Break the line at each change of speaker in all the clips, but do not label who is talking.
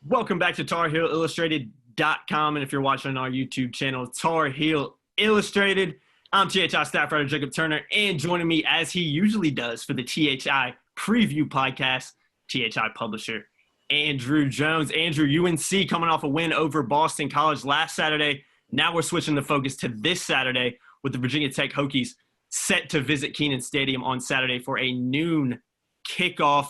Welcome back to TarHeelIllustrated.com, and if you're watching on our YouTube channel, Tar Heel Illustrated. I'm THI staff writer Jacob Turner, and joining me as he usually does for the THI preview podcast, THI publisher Andrew Jones. Andrew, UNC coming off a win over Boston College last Saturday. Now we're switching the focus to this Saturday with the Virginia Tech Hokies set to visit Kenan Stadium on Saturday for a noon kickoff.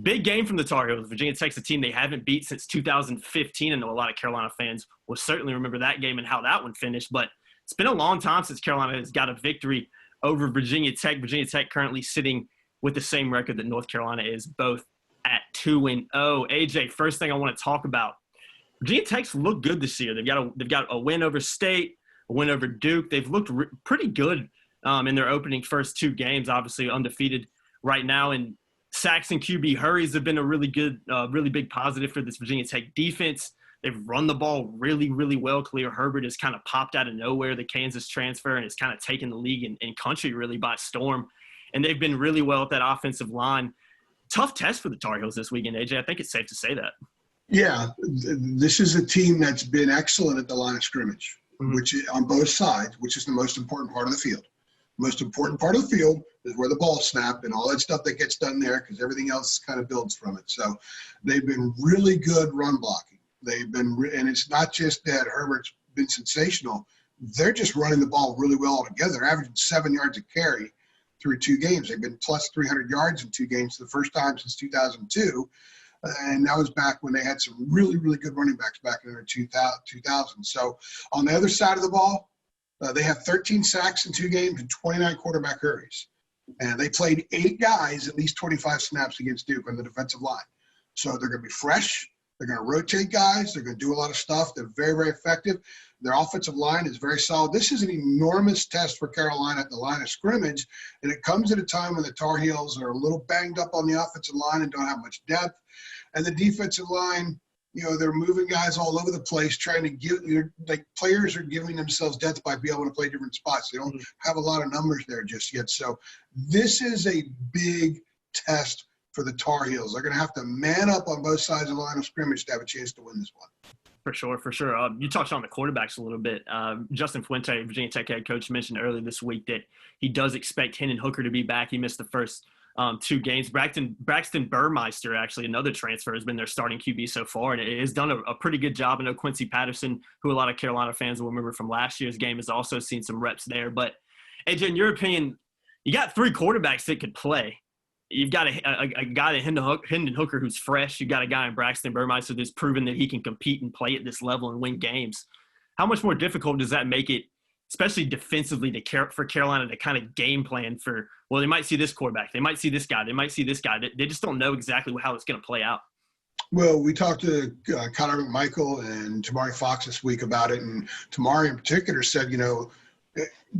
Big game from the Tar Heels. Virginia Tech's a team they haven't beat since 2015. I know a lot of Carolina fans will certainly remember that game and how that one finished, but it's been a long time since Carolina has got a victory over Virginia Tech. Virginia Tech currently sitting with the same record that North Carolina is, both at 2-0. AJ, first thing I want to talk about, Virginia Tech's looked good this year. They've got a win over State, a win over Duke. They've looked pretty good in their opening first two games, obviously undefeated right now. And sacks and QB hurries have been a really good, really big positive for this Virginia Tech defense. They've run the ball really, really well. Khalil Herbert has kind of popped out of nowhere, the Kansas transfer, and has kind of taken the league and country really by storm. And they've been really well at that offensive line. Tough test for the Tar Heels this weekend, AJ. I think it's safe to say that. Yeah,
this is a team that's been excellent at the line of scrimmage, which on both sides, which is the most important part of the field. Most important part of the field is where the ball snapped and all that stuff that gets done there, because everything else kind of builds from it. So they've been really good run blocking. They've been, and it's not just that Herbert's been sensational. They're just running the ball really well altogether. They're averaging 7 yards a carry through 2 games. They've been plus 300 yards in 2 games for the first time since 2002. And that was back when they had some really, really good running backs back in the 2000. So on the other side of the ball, they have 13 sacks in 2 games and 29 quarterback hurries. And they played 8 guys at least 25 snaps against Duke on the defensive line. So they're going to be fresh. They're going to rotate guys. They're going to do a lot of stuff. They're very, very effective. Their offensive line is very solid. This is an enormous test for Carolina at the line of scrimmage, and it comes at a time when the Tar Heels are a little banged up on the offensive line and don't have much depth. And the defensive line, you know, they're moving guys all over the place, trying to give – like players are giving themselves depth by being able to play different spots. They don't have a lot of numbers there just yet. So this is a big test for the Tar Heels. They're going to have to man up on both sides of the line of scrimmage to have a chance to win this one.
For sure, for sure. You touched on the quarterbacks a little bit. Justin Fuente, Virginia Tech head coach, mentioned earlier this week that he does expect Hinden Hooker to be back. He missed the first 2 games. Braxton Burmeister, actually another transfer, has been their starting QB so far, and it has done a pretty good job. I know Quincy Patterson, who a lot of Carolina fans will remember from last year's game, has also seen some reps there. But, AJ, in your opinion, you got 3 quarterbacks that could play. You've got a guy in Hinden Hooker who's fresh. You've got a guy in Braxton Burmeister that's proven that he can compete and play at this level and win games. How much more difficult does that make it, especially defensively, for Carolina to kind of game plan for, well, they might see this quarterback, they might see this guy, they might see this guy. They just don't know exactly how it's going to play out.
Well, we talked to Connor McMichael and Tamari Fox this week about it, and Tamari in particular said, you know,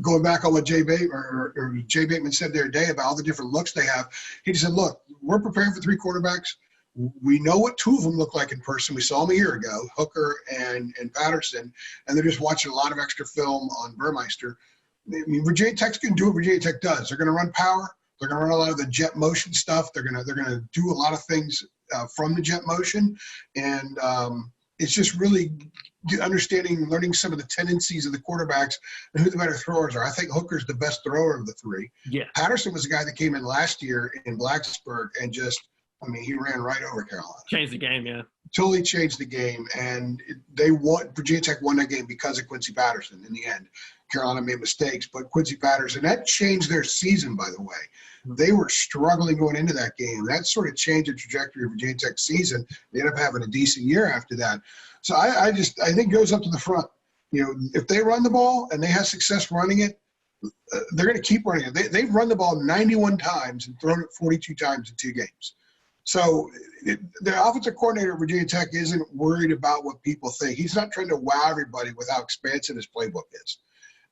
going back on what Jay Bateman said the other day about all the different looks they have, he just said, look, we're preparing for 3 quarterbacks. We know what 2 of them look like in person. We saw them a year ago, Hooker and Patterson, and they're just watching a lot of extra film on Burmeister. I mean, Virginia Tech's going to do what Virginia Tech does. They're going to run power. They're going to run a lot of the jet motion stuff. They're going to do a lot of things from the jet motion, and it's just really learning some of the tendencies of the quarterbacks and who the better throwers are. I think Hooker's the best thrower of the 3. Yeah. Patterson was a guy that came in last year in Blacksburg and just, I mean, he ran right over Carolina.
Changed the game, yeah.
Totally changed the game, and Virginia Tech won that game because of Quincy Patterson in the end. Carolina made mistakes, but Quincy Patterson, that changed their season, by the way. They were struggling going into that game. That sort of changed the trajectory of Virginia Tech's season. They ended up having a decent year after that. So I think it goes up to the front. You know, if they run the ball and they have success running it, they're going to keep running it. They've run the ball 91 times and thrown it 42 times in 2 games. So the offensive coordinator at Virginia Tech isn't worried about what people think. He's not trying to wow everybody with how expansive his playbook is.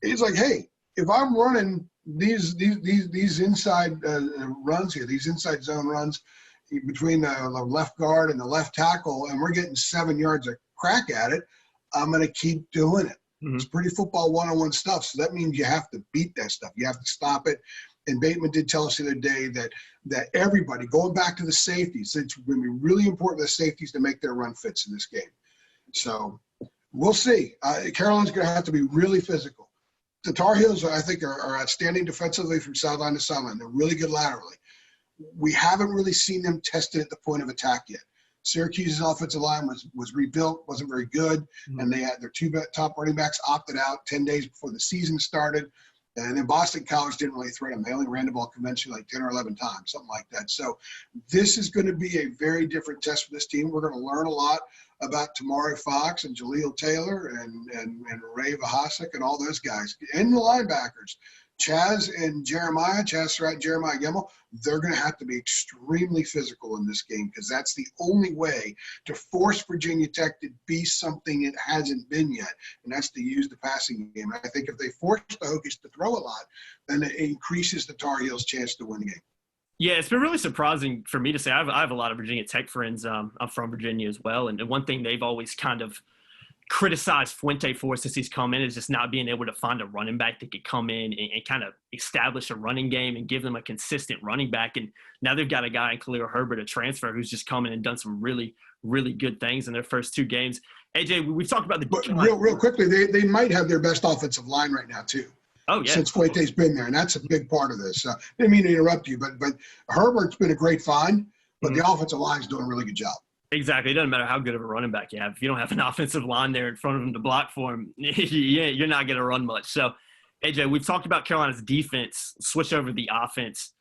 He's like, hey, if I'm running these inside runs here, these inside zone runs between the left guard and the left tackle, and we're getting 7 yards a crack at it, I'm going to keep doing it. It's pretty football one-on-one stuff. So that means you have to beat that stuff. You have to stop it. And Bateman did tell us the other day that everybody, going back to the safeties, it's going to be really important for the safeties to make their run fits in this game. So we'll see. Carolina's going to have to be really physical. The Tar Heels, I think, are outstanding defensively from sideline to sideline. They're really good laterally. We haven't really seen them tested at the point of attack yet. Syracuse's offensive line was rebuilt, wasn't very good, and they had their two top running backs opted out 10 days before the season started. And then Boston College didn't really threaten them. They only ran the ball conventionally like 10 or 11 times, something like that. So this is going to be a very different test for this team. We're going to learn a lot about Tamari Fox and Jaleel Taylor and Ray Vahasek and all those guys. And the linebackers, Chaz Surratt and Jeremiah Gemmel, they're going to have to be extremely physical in this game because that's the only way to force Virginia Tech to be something it hasn't been yet, and that's to use the passing game. I think if they force the Hokies to throw a lot, then it increases the Tar Heels' chance to win the game.
Yeah, it's been really surprising for me to say. I have a lot of Virginia Tech friends. I'm from Virginia as well, and one thing they've always kind of criticized Fuente for since he's come in is just not being able to find a running back that could come in and kind of establish a running game and give them a consistent running back. And now they've got a guy in Khalil Herbert, a transfer, who's just come in and done some really, really good things in their first two games. AJ, we've talked about
But real quickly, they might have their best offensive line right now too.
Oh, yeah.
Since Fuente's been there, and that's a big part of this. Didn't mean to interrupt you, but Herbert's been a great find, but the offensive line's doing a really good job.
Exactly. It doesn't matter how good of a running back you have. If you don't have an offensive line there in front of him to block for him, you're not going to run much. So, AJ, we've talked about Carolina's defense. Switch over to the offense.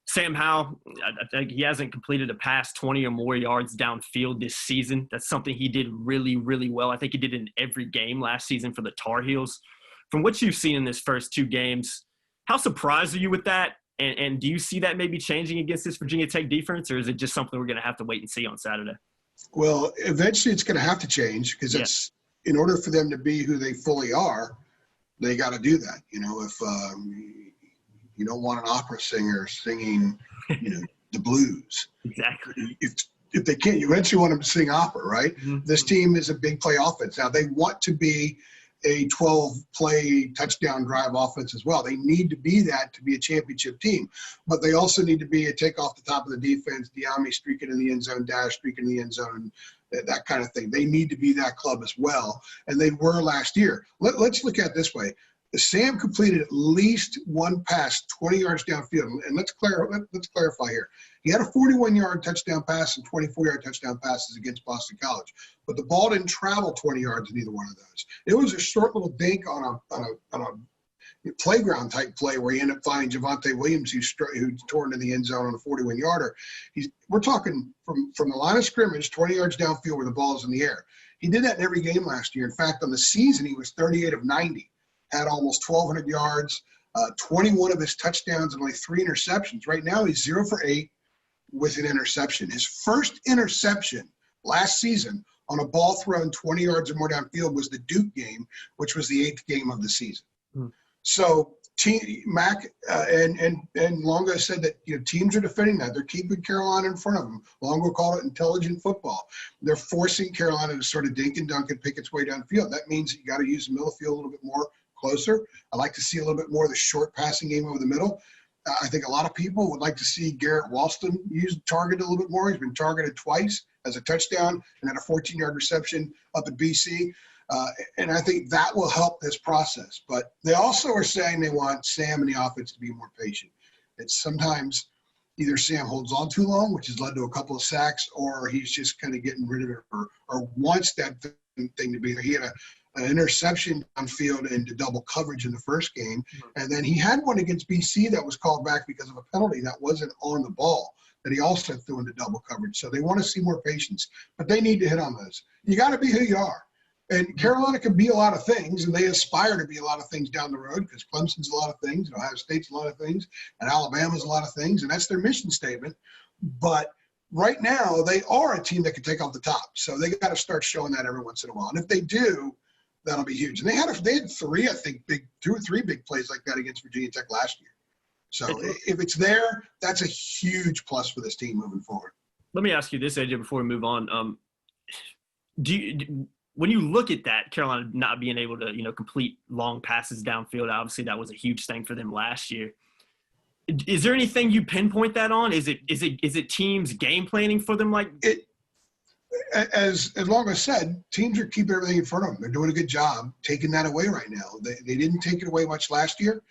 Sam Howell, I think he hasn't completed a pass 20 or more yards downfield this season. That's something he did really, really well. I think he did in every game last season for the Tar Heels. From what you've seen in this first two games, how surprised are you with that? And do you see that maybe changing against this Virginia Tech defense, or is it just something we're going to have to wait and see on Saturday?
Well, eventually it's going to have to change because it's in order for them to be who they fully are, they got to do that. You know, if you don't want an opera singer singing, the blues.
Exactly.
If they can't, you eventually want them to sing opera, right? Mm-hmm. This team is a big play offense. Now they want to be a 12-play touchdown drive offense as well. They need to be that to be a championship team. But they also need to be a take off the top of the defense, Diami streaking in the end zone, Dash streaking in the end zone, that kind of thing. They need to be that club as well, and they were last year. Let's look at it this way. Sam completed at least one pass 20 yards downfield. And let's clarify here. He had a 41-yard touchdown pass and 24-yard touchdown passes against Boston College. But the ball didn't travel 20 yards in either one of those. It was a short little dink on a playground-type play where he ended up finding Javonte Williams, who tore into the end zone on a 41-yarder. We're talking from the line of scrimmage, 20 yards downfield where the ball is in the air. He did that in every game last year. In fact, on the season, he was 38 of 90. Had almost 1,200 yards, 21 of his touchdowns, and only 3 interceptions. Right now, he's 0 for 8 with an interception. His first interception last season on a ball thrown 20 yards or more downfield was the Duke game, which was the 8th game of the season. So Mac and Longo said that teams are defending that. They're keeping Carolina in front of them. Longo called it intelligent football. They're forcing Carolina to sort of dink and dunk and pick its way downfield. That means you got to use the middle field a little bit more closer. I like to see a little bit more of the short passing game over the middle. I think a lot of people would like to see Garrett Walston targeted a little bit more. He's been targeted twice as a touchdown and had a 14-yard reception up at BC. And I think that will help this process. But they also are saying they want Sam and the offense to be more patient. It's sometimes either Sam holds on too long, which has led to a couple of sacks, or he's just kind of getting rid of it or wants that thing to be there. He had an interception downfield into double coverage in the first game. And then he had one against BC that was called back because of a penalty that wasn't on the ball that he also threw into double coverage. So they want to see more patience, but they need to hit on those. You got to be who you are. And Carolina can be a lot of things, and they aspire to be a lot of things down the road because Clemson's a lot of things, and Ohio State's a lot of things, and Alabama's a lot of things, and that's their mission statement. But right now, they are a team that can take off the top. So they got to start showing that every once in a while. And if they do, that'll be huge. And they had 3, I think, 2 or 3 big plays like that against Virginia Tech last year. So if it's there, that's a huge plus for this team moving forward.
Let me ask you this, AJ, before we move on. When you look at that, Carolina not being able to, complete long passes downfield, obviously that was a huge thing for them last year. Is there anything you pinpoint that on? Is it teams game planning for them? Like
it, as long as said, teams are keeping everything in front of them. They're doing a good job taking that away right now. They didn't take it away much last year.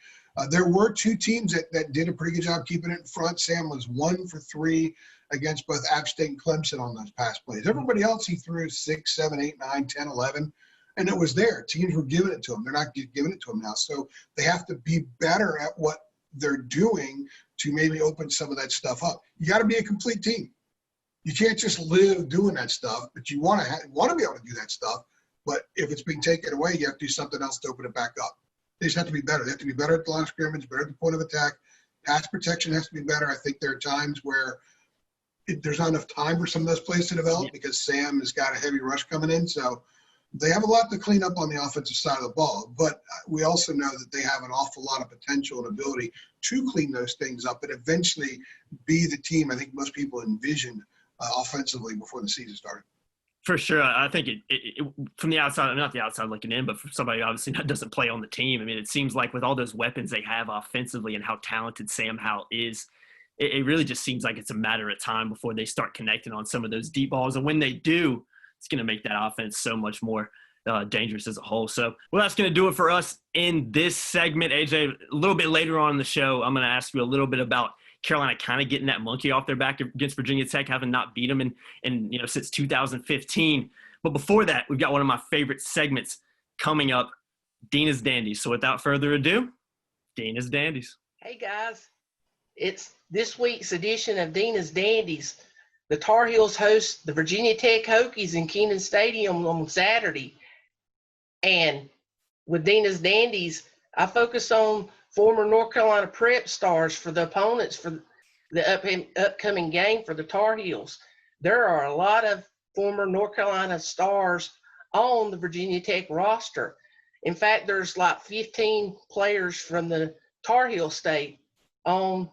There were two teams that did a pretty good job keeping it in front. Sam was 1 for 3 against both App State and Clemson on those pass plays. Everybody else, he threw 6, 7, 8, 9, 10, 11, and it was there. Teams were giving it to them. They're not giving it to them now. So they have to be better at what they're doing to maybe open some of that stuff up. You got to be a complete team. You can't just live doing that stuff, but you want to be able to do that stuff. But if it's being taken away, you have to do something else to open it back up. They just have to be better. They have to be better at the line of scrimmage, better at the point of attack. Pass protection has to be better. I think there are times where there's not enough time for some of those plays to develop because Sam has got a heavy rush coming in. So they have a lot to clean up on the offensive side of the ball. But we also know that they have an awful lot of potential and ability to clean those things up and eventually be the team I think most people envisioned offensively before the season started.
For sure. I think it from the outside, not the outside looking in, but for somebody obviously that doesn't play on the team, I mean, it seems like with all those weapons they have offensively and how talented Sam Howell is, it really just seems like it's a matter of time before they start connecting on some of those deep balls. And when they do, it's going to make that offense so much more dangerous as a whole. So, well, that's going to do it for us in this segment. AJ, a little bit later on in the show, I'm going to ask you a little bit about Carolina kind of getting that monkey off their back against Virginia Tech, having not beat them in since 2015. But before that, we've got one of my favorite segments coming up, Deana's Dandies. So without further ado, Deana's Dandies.
Hey guys, it's this week's edition of Deana's Dandies. The Tar Heels host the Virginia Tech Hokies in Kenan Stadium on Saturday. And with Deana's Dandies, I focus on former North Carolina prep stars for the opponents for the upcoming game for the Tar Heels. There are a lot of former North Carolina stars on the Virginia Tech roster. In fact, there's like 15 players from the Tar Heel state on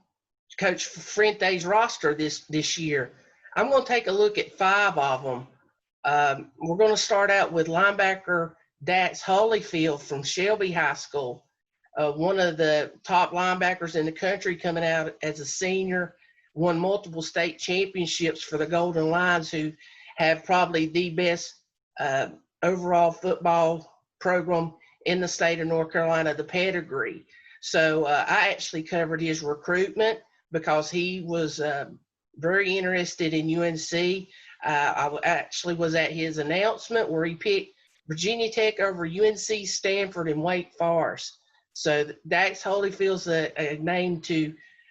Coach Frente's roster this year. I'm going to take a look at 5 of them. We're going to start out with linebacker Dax Holyfield from Shelby High School. One of the top linebackers in the country, coming out as a senior, won multiple state championships for the Golden Lions, who have probably the best overall football program in the state of North Carolina, the pedigree. So I actually covered his recruitment because he was very interested in UNC. I actually was at his announcement where he picked Virginia Tech over UNC, Stanford, and Wake Forest. So Dax Holyfield's a name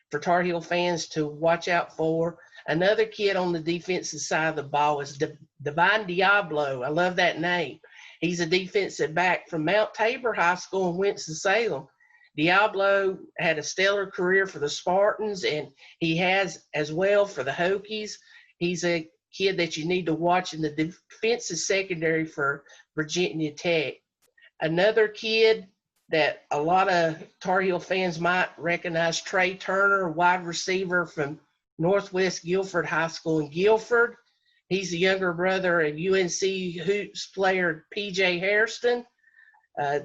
for Tar Heel fans to watch out for. Another kid on the defensive side of the ball is Divine Diablo. I love that name. He's a defensive back from Mount Tabor High School in Winston-Salem. Diablo had a stellar career for the Spartans, and he has as well for the Hokies. He's a kid that you need to watch in the defensive secondary for Virginia Tech. Another kid that a lot of Tar Heel fans might recognize, Trey Turner, wide receiver from Northwest Guilford High School in Guilford. He's the younger brother of UNC hoops player P.J. Hairston.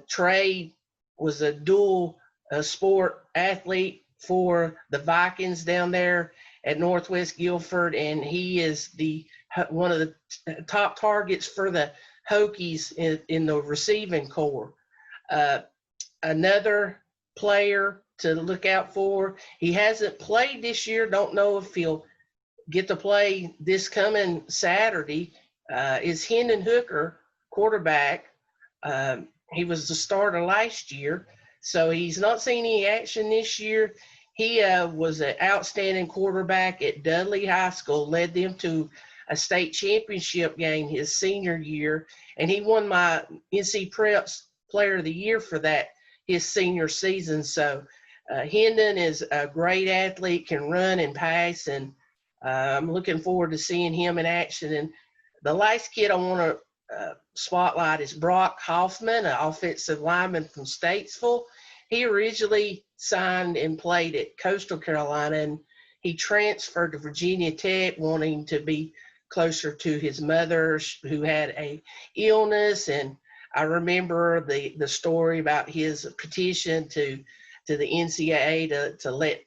Trey was a dual sport athlete for the Vikings down there at Northwest Guilford, and he is one of the top targets for the Hokies in the receiving corps. Another player to look out for, he hasn't played this year, don't know if he'll get to play this coming Saturday, is Hinden Hooker, quarterback. He was the starter last year, so he's not seen any action this year. He was an outstanding quarterback at Dudley High School, led them to a state championship game his senior year, and he won my NC Preps Player of the Year for that his senior season. So Hinden is a great athlete, can run and pass, and I'm looking forward to seeing him in action. And the last kid I want to spotlight is Brock Hoffman, an offensive lineman from Statesville. He originally signed and played at Coastal Carolina, and he transferred to Virginia Tech, wanting to be closer to his mother, who had a illness. And I remember the story about his petition to to the NCAA to let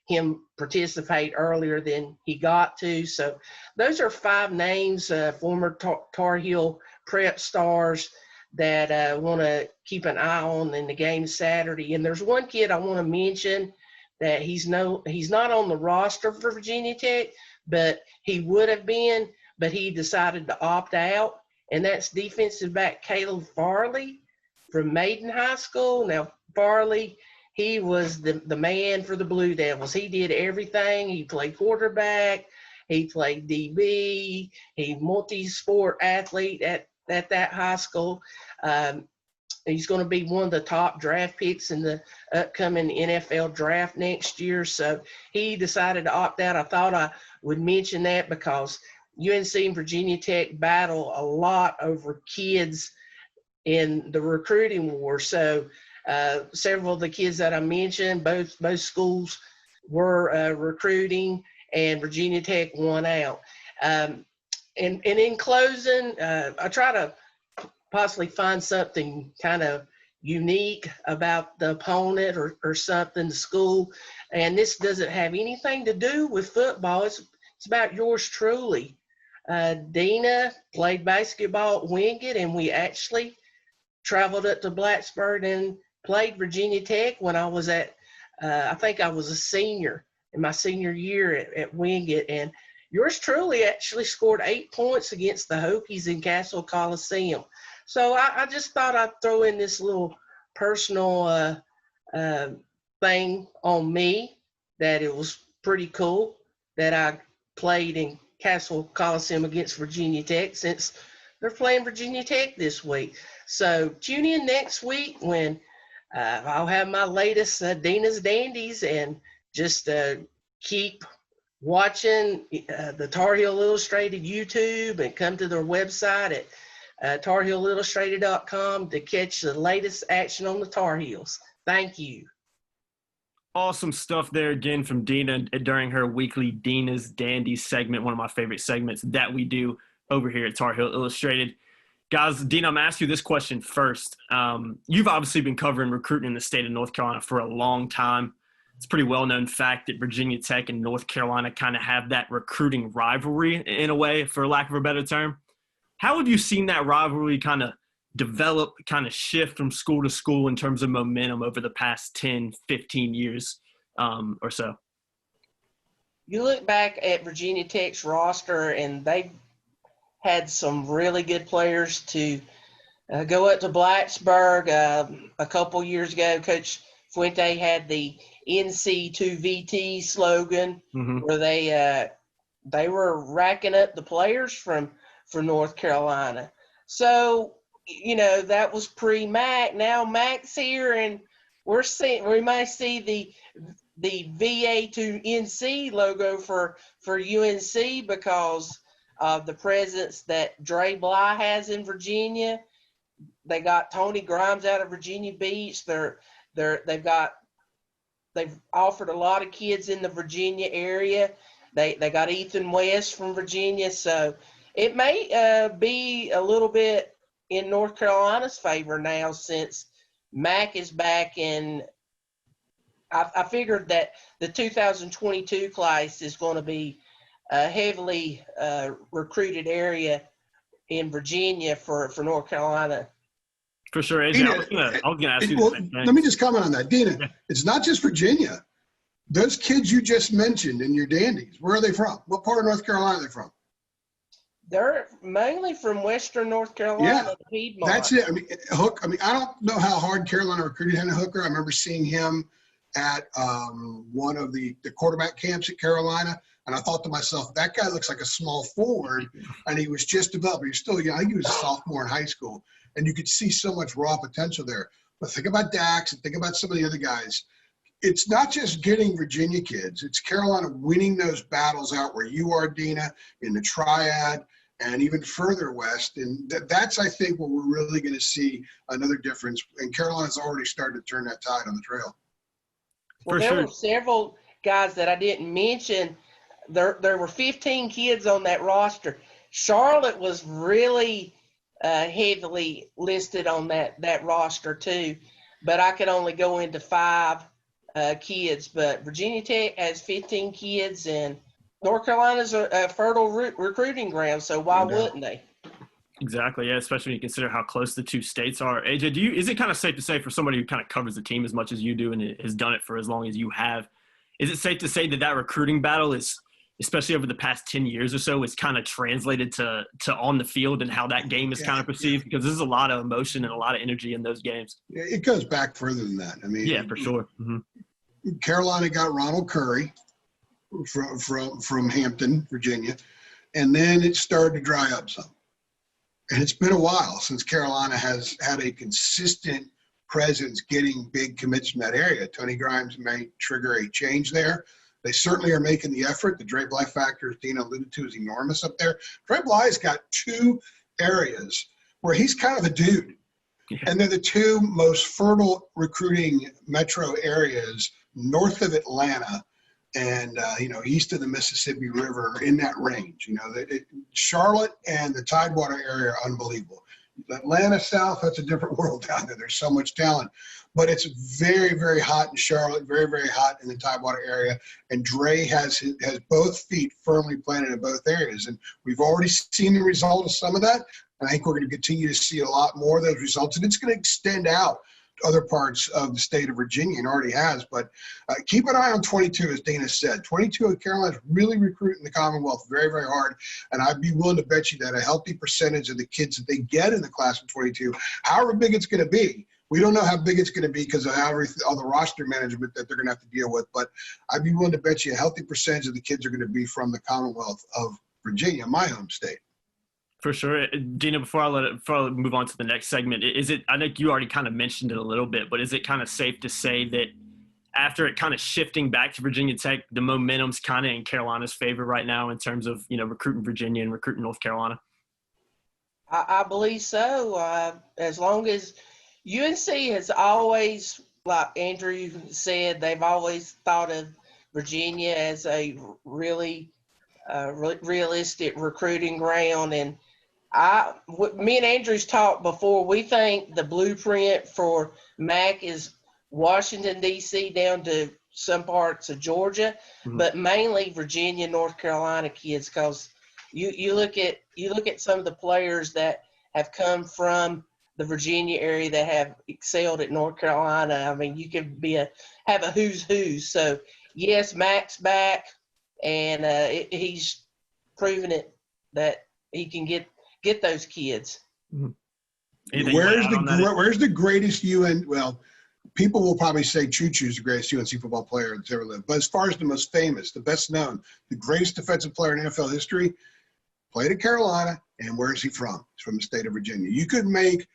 him participate earlier than he got to. So those are 5 names, former Tar Heel prep stars that I want to keep an eye on in the game Saturday. And there's one kid I want to mention that he's not on the roster for Virginia Tech, but he would have been, but he decided to opt out. And that's defensive back Caleb Farley from Maiden High School. Now, Farley, he was the man for the Blue Devils. He did everything. He played quarterback. He played DB. He multi-sport athlete at that high school. He's going to be one of the top draft picks in the upcoming NFL draft next year. So he decided to opt out. I thought I would mention that because UNC and Virginia Tech battle a lot over kids in the recruiting war. So several of the kids that I mentioned, both schools were recruiting, and Virginia Tech won out. And in closing, I try to possibly find something kind of unique about the opponent or something, the school. And this doesn't have anything to do with football. It's about yours truly. Deana played basketball at Wingate, and we actually traveled up to Blacksburg and played Virginia Tech when I was I think I was a senior in my senior year at Wingate. And yours truly actually scored 8 points against the Hokies in Castle Coliseum. So I just thought I'd throw in this little personal thing on me, that it was pretty cool that I played in Castle Coliseum against Virginia Tech, since they're playing Virginia Tech this week. So tune in next week when I'll have my latest Deana's Dandies, and just keep watching the Tar Heel Illustrated YouTube, and come to their website at TarHeelIllustrated.com to catch the latest action on the Tar Heels. Thank you.
Awesome stuff there again from Deana during her weekly Deana's Dandies segment, one of my favorite segments that we do over here at Tar Heel Illustrated. Guys, Deana, I'm going to ask you this question first. You've obviously been covering recruiting in the state of North Carolina for a long time. It's a pretty well-known fact that Virginia Tech and North Carolina kind of have that recruiting rivalry in a way, for lack of a better term. How have you seen that rivalry kind of develop, kind of shift from school to school in terms of momentum over the past 10, 15 years or so?
You look back at Virginia Tech's roster, and they had some really good players to go up to Blacksburg. A couple years ago, Coach Fuente had the NC2VT slogan, where they were racking up the players for North Carolina. So, that was pre-Mac. Now Mac's here, and we might see the VA to NC logo for UNC because of the presence that Dre Bly has in Virginia. They got Tony Grimes out of Virginia Beach. They've offered a lot of kids in the Virginia area. They got Ethan West from Virginia, so it may be a little bit in North Carolina's favor now, since Mac is back in. I figured that the 2022 class is going to be a heavily recruited area in Virginia for North Carolina.
For sure, AJ.
Deana,
I was gonna ask you
well,
the same thing.
let me just comment on that. Deana, it's not just Virginia. Those kids you just mentioned in your Dandies, where are they from? What part of North Carolina are they from?
They're mainly from Western North Carolina, Piedmont.
That's it. Hook. I don't know how hard Carolina recruited Hinden Hooker. I remember seeing him at one of the quarterback camps at Carolina, and I thought to myself, that guy looks like a small forward, and he was just developing. He was still young. I think he was a sophomore in high school, and you could see so much raw potential there. But think about Dax and think about some of the other guys. It's not just getting Virginia kids. It's Carolina winning those battles out where you are, Deana, in the Triad, and even further west. And that's, I think, what we're really going to see another difference. And Carolina's already started to turn that tide on the trail.
Well, there were several guys that I didn't mention. There were 15 kids on that roster. Charlotte was really heavily listed on that roster too, but I could only go into 5 kids, but Virginia Tech has 15 kids, and North Carolina's a fertile recruiting ground, so why wouldn't they?
Exactly, yeah, especially when you consider how close the two states are. AJ, is it kind of safe to say, for somebody who kind of covers the team as much as you do and has done it for as long as you have, is it safe to say that recruiting battle is, especially over the past 10 years or so, is kind of translated to on the field and how that game is kind of perceived? Because there's a lot of emotion and a lot of energy in those games.
It goes back further than that. I mean,
yeah, for sure.
Carolina got Ronald Curry from Hampton, Virginia, and then it started to dry up some. And it's been a while since Carolina has had a consistent presence getting big commits from that area. Tony Grimes may trigger a change there. They certainly are making the effort. The Dre Bly factor, as Deana alluded to, is enormous up there. Dre Bly's got two areas where he's kind of a dude. Yeah. And they're the two most fertile recruiting metro areas north of Atlanta and, east of the Mississippi River, in that range. Charlotte and the Tidewater area are unbelievable. Atlanta South, that's a different world down there. There's so much talent. But it's very, very hot in Charlotte, very, very hot in the Tidewater area. And Dre has both feet firmly planted in both areas. And we've already seen the result of some of that. And I think we're going to continue to see a lot more of those results. And it's going to extend out other parts of the state of Virginia, and already has. But keep an eye on 22, as Deana said. 22 of Carolina's really recruiting the Commonwealth very, very hard. And I'd be willing to bet you that a healthy percentage of the kids that they get in the class of 22, however big it's going to be, we don't know how big it's going to be because of all the roster management that they're going to have to deal with. But I'd be willing to bet you a healthy percentage of the kids are going to be from the Commonwealth of Virginia, my home state.
For sure. Deana, before I move on to the next segment, I think you already kind of mentioned it a little bit, but is it kind of safe to say that after it kind of shifting back to Virginia Tech, the momentum's kind of in Carolina's favor right now in terms of, recruiting Virginia and recruiting North Carolina?
I believe so. As long as UNC has always, like Andrew said, they've always thought of Virginia as a really realistic recruiting ground. And me and Andrew's talked before, we think the blueprint for MAC is Washington, D.C. down to some parts of Georgia, but mainly Virginia, North Carolina kids, because you look at some of the players that have come from the Virginia area that have excelled at North Carolina. I mean, you can have a who's who. So, yes, Mac's back, and he's proven it that he can get those kids.
Where's the greatest well, people will probably say Choo Choo's the greatest UNC football player that's ever lived. But as far as the most famous, the best known, the greatest defensive player in NFL history, played at Carolina, and where is he from? He's from the state of Virginia. You could make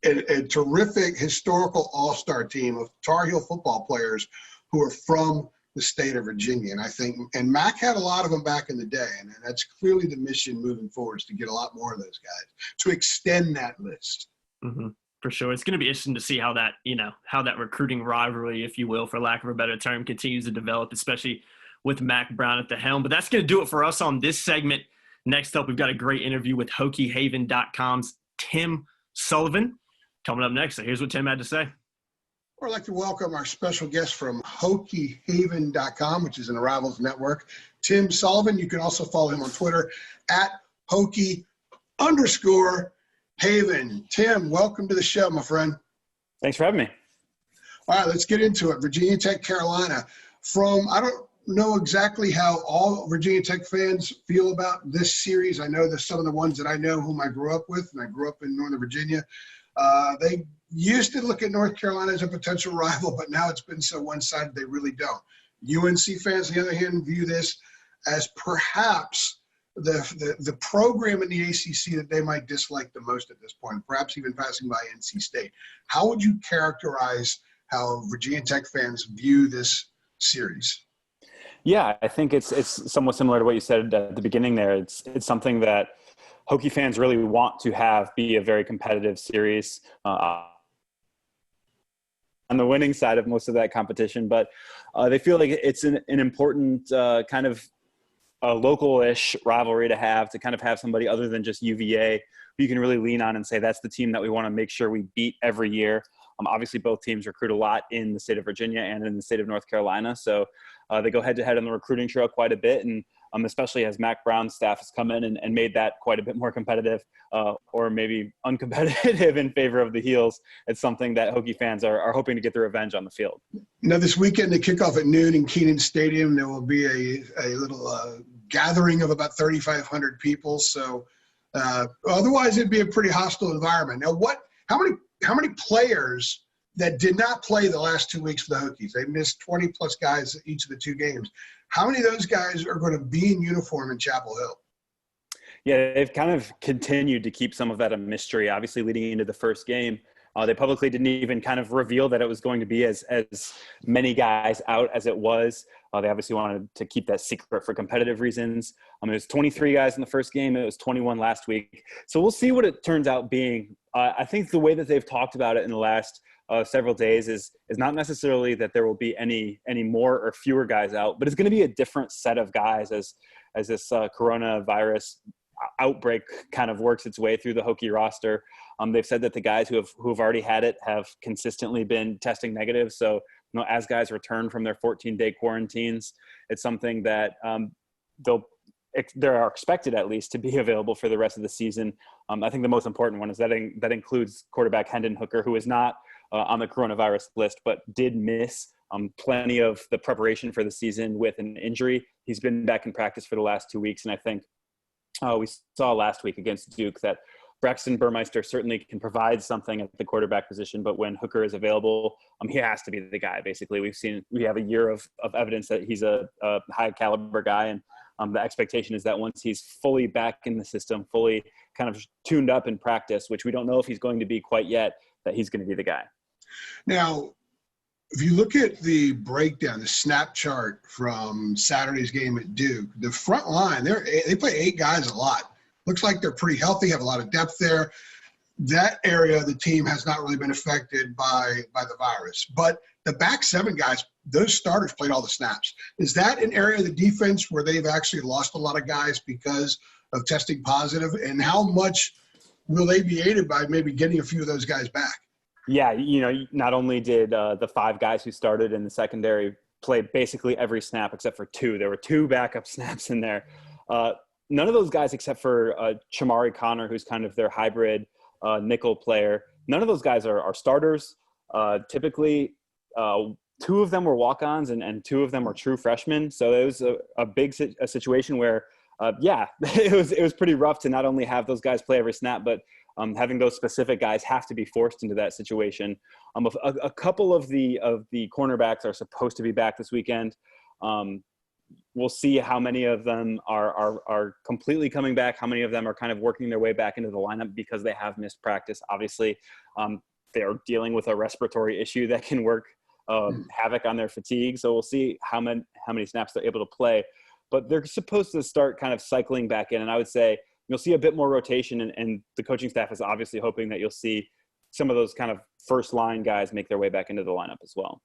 a terrific historical all-star team of Tar Heel football players who are from the state of Virginia. And I think, and Mac had a lot of them back in the day, and that's clearly the mission moving forward, is to get a lot more of those guys, to extend that list.
For sure. It's going to be interesting to see how that, how that recruiting rivalry, if you will, for lack of a better term, continues to develop, especially with Mac Brown at the helm. But that's going to do it for us on this segment. Next up, we've got a great interview with HokieHaven.com's Tim Sullivan coming up next. So here's what Tim had to say.
I'd like to welcome our special guest from HokieHaven.com, which is an Arrivals network, Tim Sullivan. You can also follow him on Twitter at Hokie_Haven. Tim, welcome to the show, my friend.
Thanks for having me.
All right, let's get into it. Virginia Tech, Carolina. I don't know exactly how all Virginia Tech fans feel about this series. I know there's some of the ones that I know whom I grew up with, and I grew up in Northern Virginia. They used to look at North Carolina as a potential rival, but now it's been so one-sided they really don't. UNC fans, on the other hand, view this as perhaps the program in the ACC that they might dislike the most at this point, perhaps even passing by NC State. How would you characterize how Virginia Tech fans view this series?
Yeah, I think it's somewhat similar to what you said at the beginning there. It's something that Hokie fans really want to have be a very competitive series on the winning side of most of that competition. But they feel like it's an important kind of a local-ish rivalry to kind of have somebody other than just UVA who you can really lean on and say that's the team that we want to make sure we beat every year. Obviously, both teams recruit a lot in the state of Virginia and in the state of North Carolina. So they go head-to-head on the recruiting trail quite a bit. And especially as Mac Brown's staff has come in and made that quite a bit more competitive or maybe uncompetitive in favor of the Heels. It's something that Hokie fans are hoping to get their revenge on the field.
Now, this weekend, the kickoff at noon in Kenan Stadium, there will be a little gathering of about 3,500 people. So otherwise, it'd be a pretty hostile environment. Now, how many players that did not play the last 2 weeks for the Hokies? They missed 20-plus guys each of the two games. How many of those guys are going to be in uniform in Chapel Hill?
Yeah, they've kind of continued to keep some of that a mystery. Obviously, leading into the first game, they publicly didn't even kind of reveal that it was going to be as many guys out as it was. They obviously wanted to keep that secret for competitive reasons. It was 23 guys in the first game. It was 21 last week. So we'll see what it turns out being. I think the way that they've talked about it in the last several days is not necessarily that there will be any more or fewer guys out, but it's going to be a different set of guys as this coronavirus outbreak kind of works its way through the Hokie roster. They've said that the guys who have already had it have consistently been testing negative. So, as guys return from their 14-day quarantines, it's something that they are expected at least to be available for the rest of the season. I think the most important one is that includes quarterback Hinden Hooker, who is not on the coronavirus list, but did miss plenty of the preparation for the season with an injury. He's been back in practice for the last 2 weeks, and I think we saw last week against Duke that Braxton Burmeister certainly can provide something at the quarterback position, but when Hooker is available, he has to be the guy. Basically, we have a year of evidence that he's a high caliber guy, and the expectation is that once he's fully back in the system, fully kind of tuned up in practice, which we don't know if he's going to be quite yet, that he's going to be the guy.
Now, if you look at the breakdown, the snap chart from Saturday's game at Duke, the front line, they play 8 guys a lot. Looks like they're pretty healthy, have a lot of depth there. That area of the team has not really been affected by the virus. But the back 7 guys, those starters played all the snaps. Is that an area of the defense where they've actually lost a lot of guys because of testing positive? And how much will they be aided by maybe getting a few of those guys back?
Yeah, not only did the 5 guys who started in the secondary play basically every snap except for 2. There were 2 backup snaps in there. None of those guys except for Chamari Connor, who's kind of their hybrid nickel player. None of those guys are starters. Typically, 2 of them were walk-ons and 2 of them were true freshmen. So it was a big situation where, it was pretty rough to not only have those guys play every snap, but having those specific guys have to be forced into that situation. A couple of the cornerbacks are supposed to be back this weekend. We'll see how many of them are completely coming back, how many of them are kind of working their way back into the lineup because they have missed practice. Obviously, they are dealing with a respiratory issue that can work havoc on their fatigue. So we'll see how many snaps they're able to play. But they're supposed to start kind of cycling back in. And I would say you'll see a bit more rotation, and the coaching staff is obviously hoping that you'll see some of those kind of first-line guys make their way back into the lineup as well.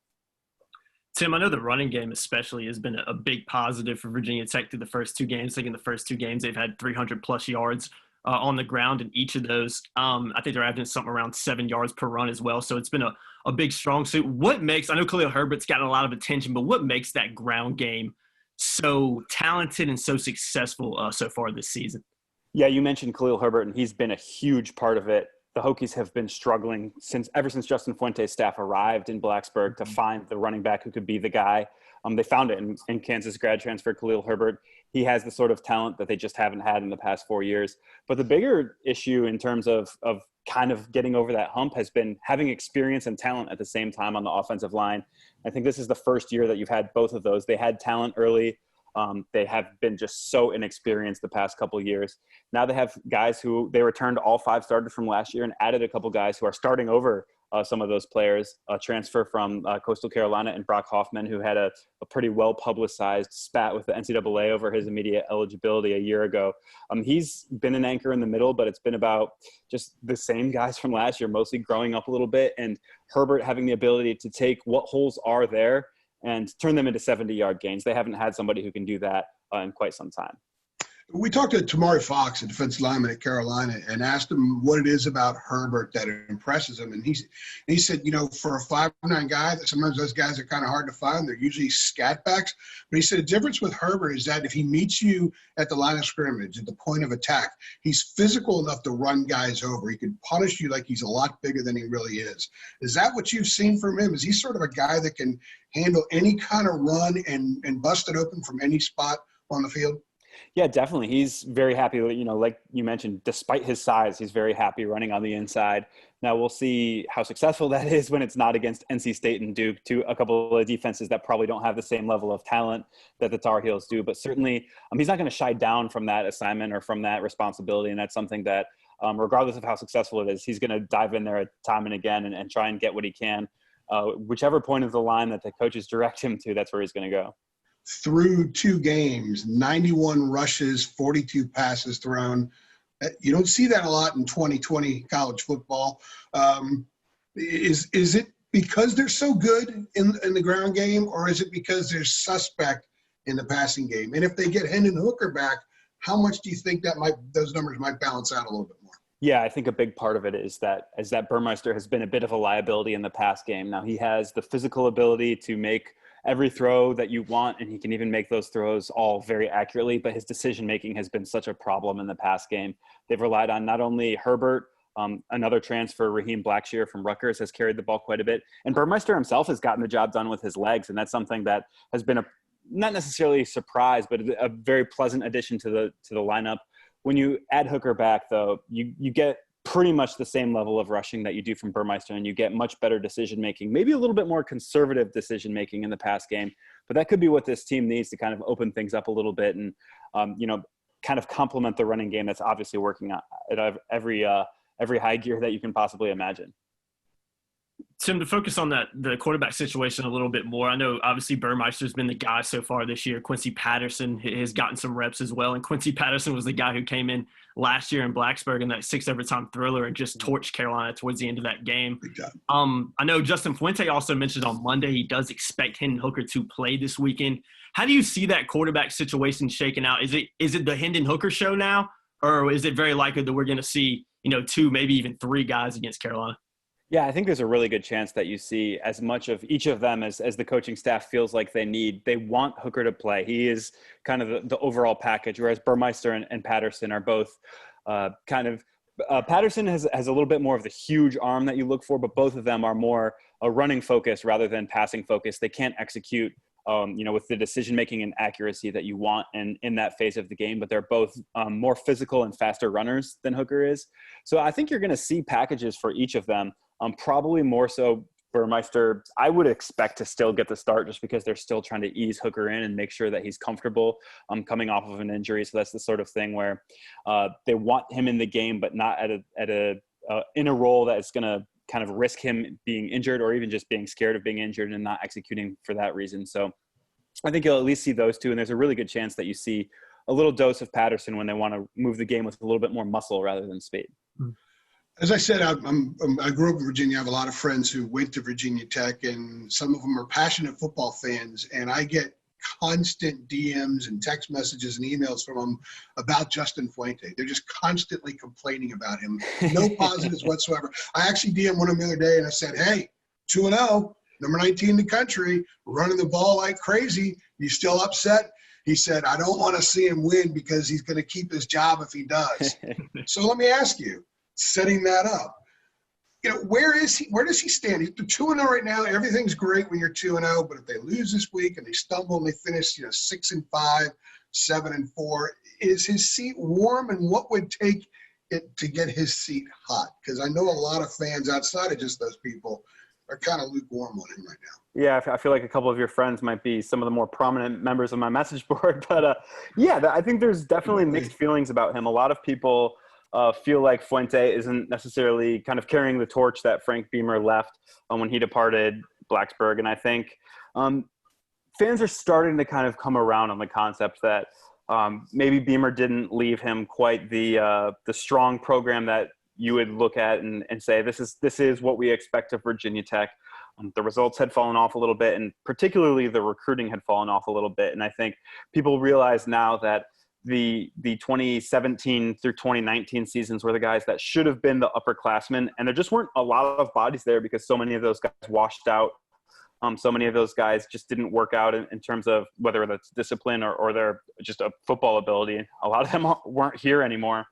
Tim, I know the running game especially has been a big positive for Virginia Tech through the first 2 games. I think in the first 2 games they've had 300-plus yards on the ground in each of those. I think they're averaging something around 7 yards per run as well. So it's been a big strong suit. What makes – I know Khalil Herbert's gotten a lot of attention, but what makes that ground game so talented and so successful so far this season?
Yeah, you mentioned Khalil Herbert, and he's been a huge part of it. The Hokies have been struggling ever since Justin Fuente's staff arrived in Blacksburg to find the running back who could be the guy. They found it in Kansas grad transfer Khalil Herbert. He has the sort of talent that they just haven't had in the past 4 years. But the bigger issue in terms of kind of getting over that hump has been having experience and talent at the same time on the offensive line. I think this is the first year that you've had both of those. They had talent early. They have been just so inexperienced the past couple of years. Now they have guys who they returned all 5 starters from last year and added a couple guys who are starting over some of those players. A transfer from Coastal Carolina and Brock Hoffman, who had a pretty well-publicized spat with the NCAA over his immediate eligibility a year ago. He's been an anchor in the middle, but it's been about just the same guys from last year, mostly growing up a little bit, and Herbert having the ability to take what holes are there and turn them into 70-yard gains. They haven't had somebody who can do that in quite some time.
We talked to Tamari Fox, a defensive lineman at Carolina, and asked him what it is about Herbert that impresses him. And he said, for a 5'9" guy, that sometimes those guys are kind of hard to find. They're usually scat backs. But he said the difference with Herbert is that if he meets you at the line of scrimmage, at the point of attack, he's physical enough to run guys over. He can punish you like he's a lot bigger than he really is. Is that what you've seen from him? Is he sort of a guy that can handle any kind of run and bust it open from any spot on the field?
Yeah, definitely. He's very happy, like you mentioned, despite his size, he's very happy running on the inside. Now we'll see how successful that is when it's not against NC State and Duke, a couple of defenses that probably don't have the same level of talent that the Tar Heels do. But certainly he's not going to shy down from that assignment or from that responsibility. And that's something that, regardless of how successful it is, he's going to dive in there time and again and try and get what he can. Whichever point of the line that the coaches direct him to, that's where he's going to go.
Through 2 games, 91 rushes, 42 passes thrown. You don't see that a lot in 2020 college football. Is it because they're so good in the ground game, or is it because they're suspect in the passing game? And if they get Hinden Hooker back, how much do you think those numbers might balance out a little bit more?
Yeah, I think a big part of it is that Burmeister has been a bit of a liability in the pass game. Now he has the physical ability to make every throw that you want, and he can even make those throws all very accurately, but his decision-making has been such a problem in the pass game. They've relied on not only Herbert, another transfer, Raheem Blackshear from Rutgers, has carried the ball quite a bit, and Burmeister himself has gotten the job done with his legs, and that's something that has been not necessarily a surprise, but a very pleasant addition to the lineup. When you add Hooker back, though, you get pretty much the same level of rushing that you do from Burmeister, and you get much better decision-making, maybe a little bit more conservative decision-making in the pass game. But that could be what this team needs to kind of open things up a little bit and, kind of complement the running game that's obviously working at every high gear that you can possibly imagine.
Tim, to focus on the quarterback situation a little bit more, I know obviously Burmeister's been the guy so far this year. Quincy Patterson has gotten some reps as well, and Quincy Patterson was the guy who came in last year in Blacksburg in that 6 overtime thriller and just torched Carolina towards the end of that game. I know Justin Fuente also mentioned on Monday he does expect Hinden Hooker to play this weekend. How do you see that quarterback situation shaking out? Is it the Hinden Hooker show now, or is it very likely that we're going to see 2, maybe even 3 guys against Carolina?
Yeah, I think there's a really good chance that you see as much of each of them as the coaching staff feels like they need. They want Hooker to play. He is kind of the overall package, whereas Burmeister and Patterson are both Patterson has a little bit more of the huge arm that you look for, but both of them are more a running focus rather than passing focus. They can't execute with the decision-making and accuracy that you want in that phase of the game, but they're both more physical and faster runners than Hooker is. So I think you're going to see packages for each of them. Probably more so Burmeister, I would expect to still get the start just because they're still trying to ease Hooker in and make sure that he's comfortable coming off of an injury. So that's the sort of thing where they want him in the game, but not in a role that is going to kind of risk him being injured or even just being scared of being injured and not executing for that reason. So I think you'll at least see those two. And there's a really good chance that you see a little dose of Patterson when they want to move the game with a little bit more muscle rather than speed.
As I said, I grew up in Virginia. I have a lot of friends who went to Virginia Tech, and some of them are passionate football fans. And I get constant DMs and text messages and emails from them about Justin Fuente. They're just constantly complaining about him. No positives whatsoever. I actually DM'd one of them the other day, and I said, hey, 2-0, number 19 in the country, running the ball like crazy. You still upset? He said, I don't want to see him win because he's going to keep his job if he does. So let me ask you, setting that up, where is he? Where does he stand? He's 2-0 right now. Everything's great when you're 2-0, but if they lose this week and they stumble and they finish, 6-5, 7-4, is his seat warm? And what would take it to get his seat hot? Because I know a lot of fans outside of just those people are kind of lukewarm on him right now.
Yeah, I feel like a couple of your friends might be some of the more prominent members of my message board. But I think there's definitely mixed feelings about him. A lot of people feel like Fuente isn't necessarily kind of carrying the torch that Frank Beamer left when he departed Blacksburg. And I think fans are starting to kind of come around on the concept that maybe Beamer didn't leave him quite the strong program that you would look at and say, this is what we expect of Virginia Tech. The results had fallen off a little bit, and particularly the recruiting had fallen off a little bit. And I think people realize now that the 2017 through 2019 seasons were the guys that should have been the upperclassmen, and there just weren't a lot of bodies there because so many of those guys washed out. So many of those guys just didn't work out in terms of whether that's discipline or their just a football ability. A lot of them weren't here anymore.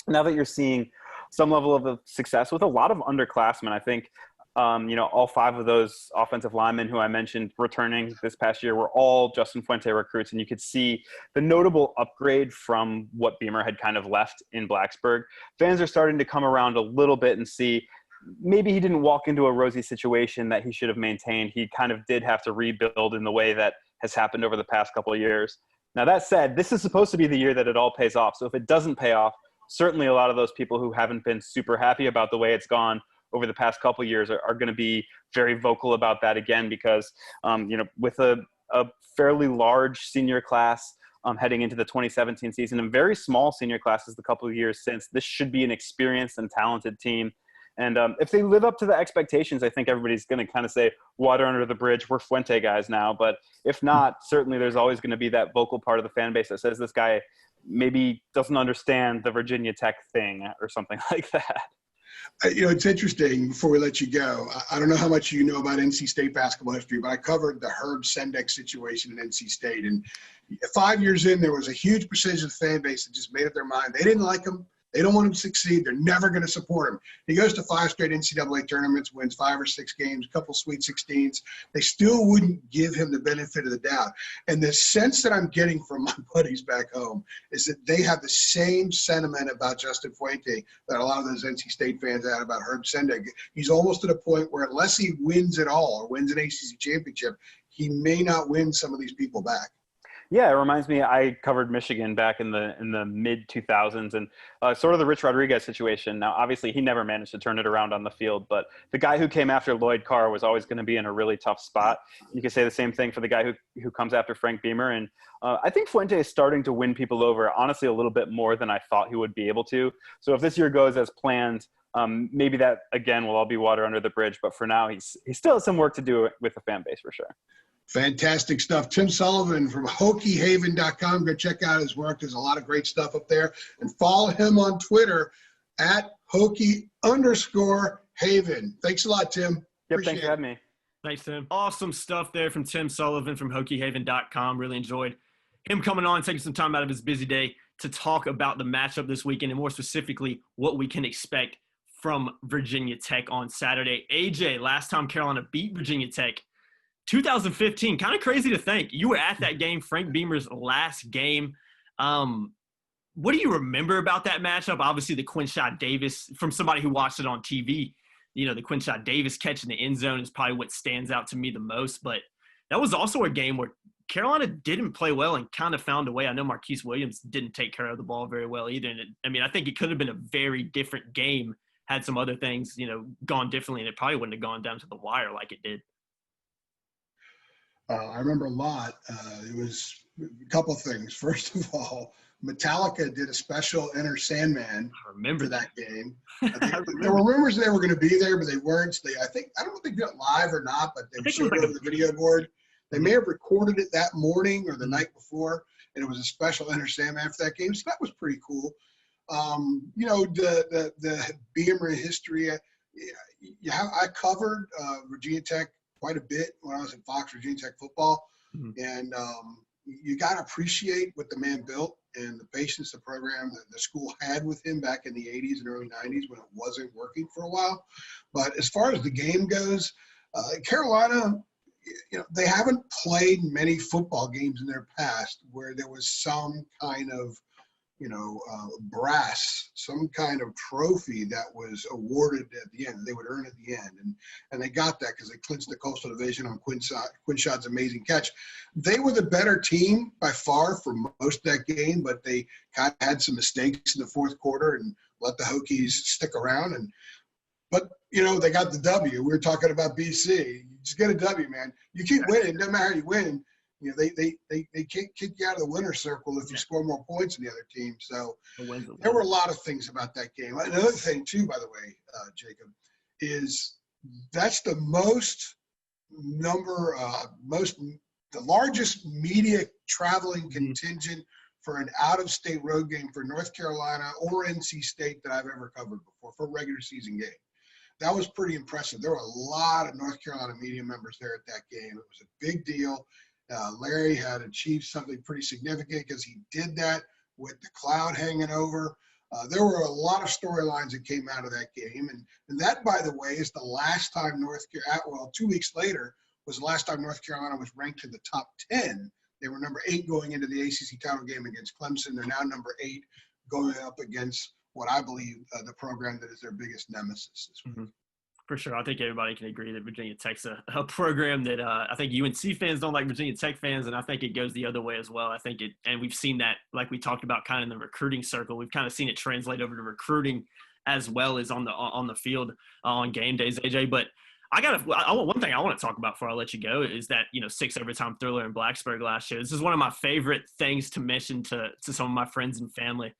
Now that you're seeing some level of success with a lot of underclassmen, I think, all 5 of those offensive linemen who I mentioned returning this past year were all Justin Fuente recruits, and you could see the notable upgrade from what Beamer had kind of left in Blacksburg. Fans are starting to come around a little bit and see maybe he didn't walk into a rosy situation that he should have maintained. He kind of did have to rebuild in the way that has happened over the past couple of years. Now, that said, this is supposed to be the year that it all pays off. So if it doesn't pay off, certainly a lot of those people who haven't been super happy about the way it's gone over the past couple of years are going to be very vocal about that again, because, with a fairly large senior class heading into the 2017 season and very small senior classes the couple of years since, this should be an experienced and talented team. And if they live up to the expectations, I think everybody's going to kind of say, water under the bridge, we're Fuente guys now. But if not, certainly there's always going to be that vocal part of the fan base that says this guy maybe doesn't understand the Virginia Tech thing or something like that.
It's interesting, before we let you go, I don't know how much you know about NC State basketball history, but I covered the Herb Sendek situation in NC State. And 5 years in, there was a huge percentage of the fan base that just made up their mind. They didn't like him. They don't want him to succeed. They're never going to support him. He goes to 5 straight NCAA tournaments, wins 5 or 6 games, a couple Sweet 16s. They still wouldn't give him the benefit of the doubt. And the sense that I'm getting from my buddies back home is that they have the same sentiment about Justin Fuente that a lot of those NC State fans had about Herb Sendek. He's almost at a point where unless he wins it all or wins an ACC championship, he may not win some of these people back.
Yeah, it reminds me, I covered Michigan back in the mid 2000s, and sort of the Rich Rodriguez situation. Now, obviously, he never managed to turn it around on the field, but the guy who came after Lloyd Carr was always going to be in a really tough spot. You could say the same thing for the guy who comes after Frank Beamer, and I think Fuente is starting to win people over, honestly, a little bit more than I thought he would be able to. So if this year goes as planned, maybe that, again, will all be water under the bridge, but for now, he still has some work to do with the fan base for sure.
Fantastic stuff. Tim Sullivan from HokieHaven.com. Go check out his work. There's a lot of great stuff up there. And follow him on Twitter at Hokie_Haven. Thanks a lot, Tim.
Yep, thanks for having me.
Thanks, Tim. Awesome stuff there from Tim Sullivan from HokieHaven.com. Really enjoyed him coming on, taking some time out of his busy day to talk about the matchup this weekend and more specifically what we can expect from Virginia Tech on Saturday. AJ, last time Carolina beat Virginia Tech, 2015, kind of crazy to think. You were at that game, Frank Beamer's last game. What do you remember about that matchup? Obviously, the Quinshot Davis, from somebody who watched it on TV, the Quinshot Davis catch in the end zone is probably what stands out to me the most. But that was also a game where Carolina didn't play well and kind of found a way. I know Marquise Williams didn't take care of the ball very well either. And I think it could have been a very different game had some other things, gone differently, and it probably wouldn't have gone down to the wire like it did.
I remember a lot. It was a couple of things. First of all, Metallica did a special Enter Sandman for that game. There were rumors they were going to be there, but they weren't. I don't know if they did it live or not, but they showed it over the video board. They may have recorded it that morning or the night before, and it was a special Enter Sandman for that game. So that was pretty cool. The Beamer history. I covered Virginia Tech quite a bit when I was at Fox Virginia Tech football. And you got to appreciate what the man built and the patience the program, the school had with him back in the 80s and early 90s when it wasn't working for a while. But as far as the game goes, Carolina, they haven't played many football games in their past where there was some kind of brass, some kind of trophy that was awarded at the end. They would earn at the end. And they got that because they clinched the Coastal Division on Quinshot's amazing catch. They were the better team by far for most of that game, but they kind of had some mistakes in the fourth quarter and let the Hokies stick around. But they got the W. We were talking about BC. You just get a W, man. You keep winning. Doesn't matter how you win. They can't kick you out of the winner's circle if you score more points than the other team. So there were a lot of things about that game. Another thing, too, by the way, Jacob, is that's the the largest media traveling contingent for an out-of-state road game for North Carolina or NC State that I've ever covered before for a regular season game. That was pretty impressive. There were a lot of North Carolina media members there at that game. It was a big deal. Larry had achieved something pretty significant because he did that with the cloud hanging over. There were a lot of storylines that came out of that game. And that, by the way, is the last time 2 weeks later was the last time North Carolina was ranked in the top 10. They were number 8 going into the ACC title game against Clemson. They're now number 8 going up against what I believe the program that is their biggest nemesis this week.
For sure. I think everybody can agree that Virginia Tech's a program that I think UNC fans don't like Virginia Tech fans, and I think it goes the other way as well. I think and we've seen that, like we talked about kind of in the recruiting circle, we've kind of seen it translate over to recruiting as well as on the field on game days, AJ. But one thing I want to talk about before I let you go is that, 6 overtime thriller in Blacksburg last year. This is one of my favorite things to mention to some of my friends and family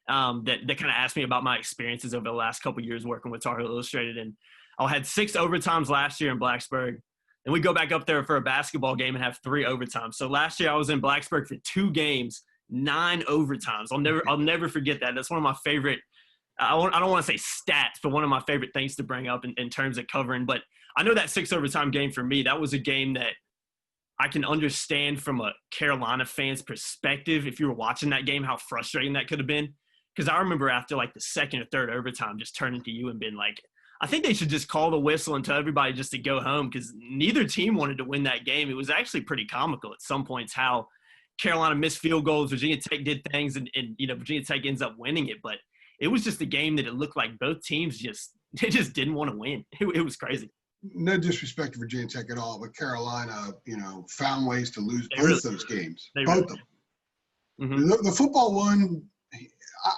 that kind of asked me about my experiences over the last couple of years working with Tar Heel Illustrated. And I had 6 overtimes last year in Blacksburg, and we go back up there for a basketball game and have 3 overtimes. So last year I was in Blacksburg for 2 games, 9 overtimes. I'll never forget that. That's one of my favorite. I don't want to say stats, but one of my favorite things to bring up in terms of covering. But I know that 6 overtime game for me, that was a game that I can understand from a Carolina fan's perspective. If you were watching that game, how frustrating that could have been. Because I remember after like the 2nd or 3rd overtime, just turning to you and being like, I think they should just call the whistle and tell everybody just to go home, because neither team wanted to win that game. It was actually pretty comical at some points how Carolina missed field goals, Virginia Tech did things, and Virginia Tech ends up winning it. But it was just a game that it looked like both teams just didn't want to win. It was crazy.
No disrespect to Virginia Tech at all, but Carolina, found ways to lose both those games. Both of them.
Mm-hmm.
The football one,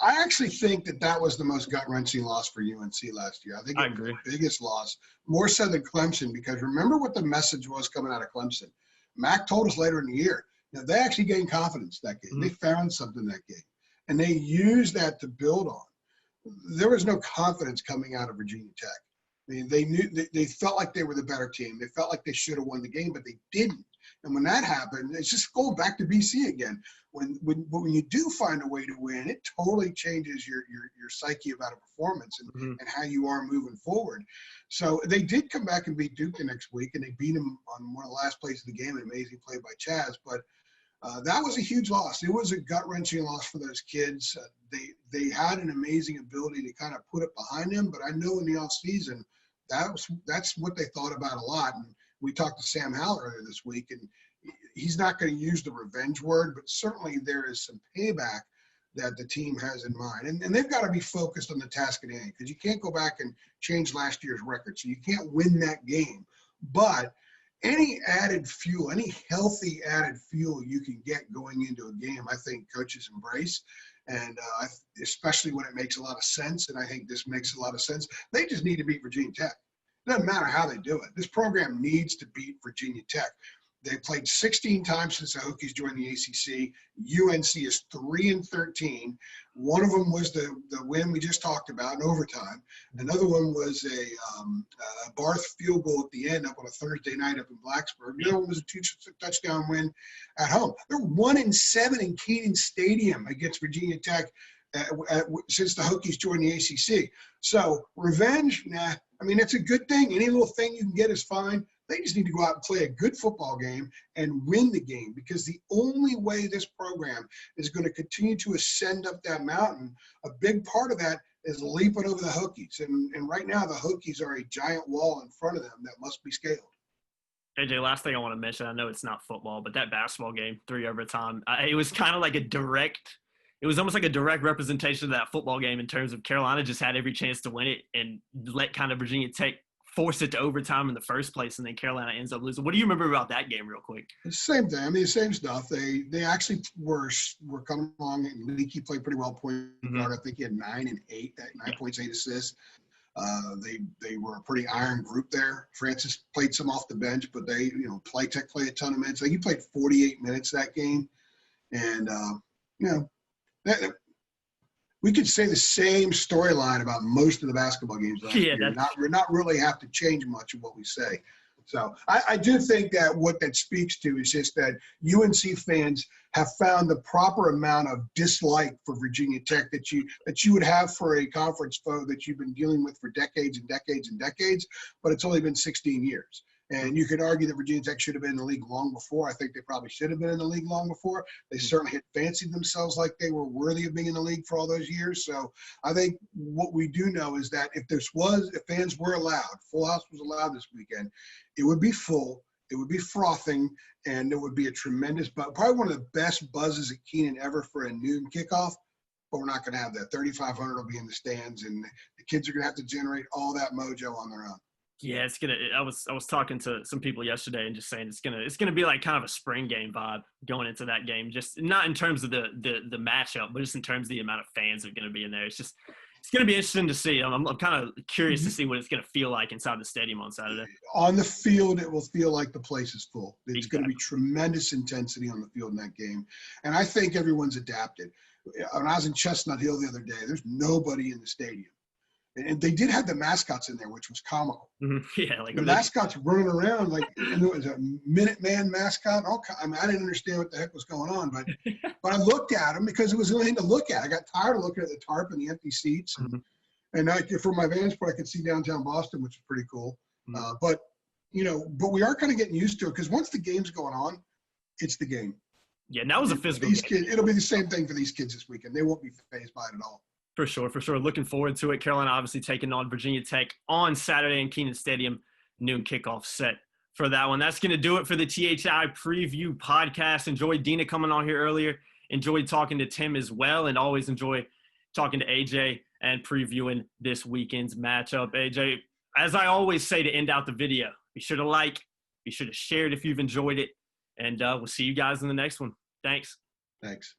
I actually think that was the most gut-wrenching loss for UNC last year. I think it was the biggest loss, more so than Clemson, because remember what the message was coming out of Clemson. Mac told us later in the year, they actually gained confidence that game. Mm-hmm. They found something that game, and they used that to build on. There was no confidence coming out of Virginia Tech. I mean, they felt like they were the better team. They felt like they should have won the game, but they didn't. And when that happened, it's just going back to BC again. When you do find a way to win, it totally changes your psyche about a performance and how you are moving forward. So they did come back and beat Duke the next week, and they beat them on one of the last plays of the game, an amazing play by Chaz. But that was a huge loss. It was a gut-wrenching loss for those kids. They had an amazing ability to kind of put it behind them, but I know in the offseason, that's what they thought about a lot. And we talked to Sam Howell earlier this week, and he's not going to use the revenge word, but certainly there is some payback that the team has in mind. And they've got to be focused on the task at hand, because you can't go back and change last year's record. So you can't win that game. But any added fuel, any healthy added fuel you can get going into a game, I think coaches embrace. And especially when it makes a lot of sense, and I think this makes a lot of sense, they just need to beat Virginia Tech. It doesn't matter how they do it. This program needs to beat Virginia Tech. They played 16 times since the Hokies joined the ACC. UNC is 3-13. One of them was the win we just talked about in overtime. Another one was a Barth field goal at the end up on a Thursday night up in Blacksburg. The other one was a touchdown win at home. They're 1-7 in Kenan Stadium against Virginia Tech since the Hokies joined the ACC. So revenge, nah. I mean, it's a good thing. Any little thing you can get is fine. They just need to go out and play a good football game and win the game, because the only way this program is going to continue to ascend up that mountain, a big part of that is leaping over the Hokies. And right now the Hokies are a giant wall in front of them that must be scaled.
AJ, last thing I want to mention, I know it's not football, but that basketball game, 3 overtime, it was kind of like it was almost like a direct representation of that football game in terms of Carolina just had every chance to win it and let kind of Virginia Tech force it to overtime in the first place, and then Carolina ends up losing. What do you remember about that game real quick?
The same thing. I mean, the same stuff. They actually were coming along, and Leakey played pretty well point guard. I think he had 9 and 8, 9 points, 8 assists. They were a pretty iron group there. Francis played some off the bench, but they, Tech played a ton of minutes. He played 48 minutes that game. And, we could say the same storyline about most of the basketball games last year. We're not really have to change much of what we say. So I do think that what that speaks to is just that UNC fans have found the proper amount of dislike for Virginia Tech that you would have for a conference foe that you've been dealing with for decades and decades and decades, but it's only been 16 years. And you could argue that Virginia Tech should have been in the league long before. I think they probably should have been in the league long before. They certainly had fancied themselves like they were worthy of being in the league for all those years. So I think what we do know is that if fans were allowed, full house was allowed this weekend, it would be full, it would be frothing, and it would be a tremendous, probably one of the best buzzes at Kenan ever for a noon kickoff. But we're not going to have that. 3,500 will be in the stands, and the kids are going to have to generate all that mojo on their own.
Yeah, it's gonna. I was talking to some people yesterday and just saying it's gonna be like kind of a spring game vibe going into that game. Just not in terms of the matchup, but just in terms of the amount of fans that are gonna be in there. It's gonna be interesting to see. I'm kind of curious to see what it's gonna feel like inside the stadium on Saturday.
On the field, it will feel like the place is full. It's
Exactly.
going to be tremendous intensity on the field in that game, and I think everyone's adapted. When I was in Chestnut Hill the other day, there's nobody in the stadium. And they did have the mascots in there, which was comical.
Mm-hmm. Yeah, like
the mascots running around and there was a Minuteman mascot. I didn't understand what the heck was going on, but I looked at them because it was the only thing to look at. I got tired of looking at the tarp and the empty seats, and from my vantage point, I could see downtown Boston, which is pretty cool. But we are kind of getting used to it because once the game's going on, it's the game.
Yeah, and that was a physical
game.
Kids,
it'll be the same thing for these kids this weekend. They won't be fazed by it at all.
For sure. Looking forward to it. Carolina obviously taking on Virginia Tech on Saturday in Kenan Stadium. Noon kickoff set for that one. That's going to do it for the THI preview podcast. Enjoyed Deana coming on here earlier. Enjoyed talking to Tim as well, and always enjoy talking to AJ and previewing this weekend's matchup. AJ, as I always say to end out the video, be sure to like, be sure to share it if you've enjoyed it, and we'll see you guys in the next one. Thanks.
Thanks.